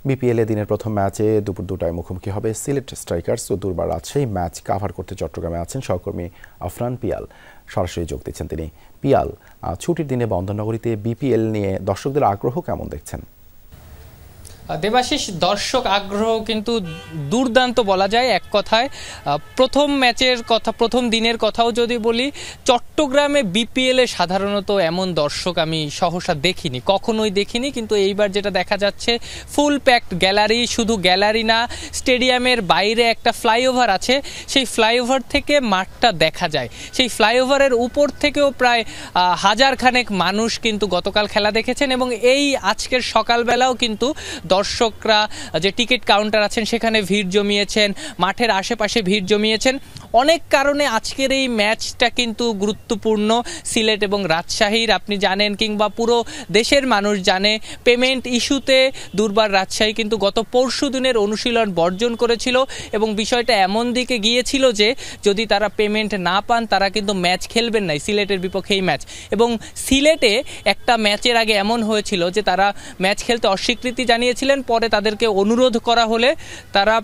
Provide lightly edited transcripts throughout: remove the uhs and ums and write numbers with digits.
BPL এ দিনের প্রথম ম্যাচে দুপুর 2টায় মুখোমুখি হবে সিলেট স্ট্রাইকার্স ও দুর্বার রাজশাহী। ম্যাচ কাভার করতে চট্টগ্রামে আছেন সহকর্মী আফরান পিয়াল, সরাসরি যোগ দিচ্ছেন তিনি। পিয়াল, ছুটির দিনে বন্দরনগরীতে বিপিএল নিয়ে দর্শকদের আগ্রহ কেমন দেখছেন? দেবাশিস, দর্শক আগ্রহ কিন্তু দুর্দান্ত বলা যায়। এক কথায় প্রথম ম্যাচের কথা, প্রথম দিনের কথাও যদি বলি, চট্টগ্রামে বিপিএলে সাধারণত এমন দর্শক আমি সহসা দেখিনি, কখনোই দেখিনি। কিন্তু এইবার যেটা দেখা যাচ্ছে, ফুল প্যাকড গ্যালারি। শুধু গ্যালারি না, স্টেডিয়ামের বাইরে একটা ফ্লাইওভার আছে, সেই ফ্লাইওভার থেকে মাঠটা দেখা যায়। সেই ফ্লাইওভারের উপর থেকেও প্রায় হাজারখানেক মানুষ কিন্তু গতকাল খেলা দেখেছেন এবং এই আজকের সকালবেলাও কিন্তু দর্শকরা যে টিকিট কাউন্টার আছেন সেখানে ভিড় জমিয়েছেন, মাঠের আশেপাশে ভিড় জমিয়েছেন। অনেক কারণে আজকের এই ম্যাচটা কিন্তু গুরুত্বপূর্ণ সিলেট এবং রাজশাহীর। আপনি জানেন, কিংবা পুরো দেশের মানুষ জানে, পেমেন্ট ইস্যুতে দুর্বার রাজশাহী কিন্তু গত পরশু দিনের অনুশীলন বর্জন করেছিল এবং বিষয়টা এমন দিকে গিয়েছিল যে যদি তারা পেমেন্ট না পান তারা কিন্তু ম্যাচ খেলবেন না, সিলেটের বিপক্ষে এই ম্যাচ। এবং সিলেটে একটা ম্যাচের আগে এমন হয়েছিল যে তারা ম্যাচ খেলতে অস্বীকৃতি জানিয়েছিলেন, পরে তাদেরকে অনুরোধ করা হলে তারা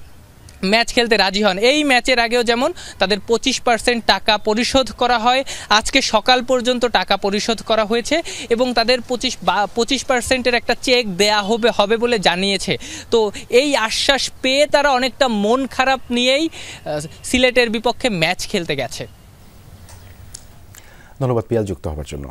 ম্যাচ খেলতে রাজি হন। এই ম্যাচের আগেও যেমন তাদের 25% টাকা পরিশোধ করা হয়, আজকে সকাল পর্যন্ত টাকা পরিশোধ করা হয়েছে এবং তাদের 25%-এর একটা চেক দেয়া হবে বলে জানিয়েছে। তো এই আশ্বাস পেয়ে তারা অনেকটা মন খারাপ নিয়েই সিলেটের বিপক্ষে ম্যাচ খেলতে গেছে। ধন্যবাদ পিয়াল যুক্ত হওয়ার জন্য।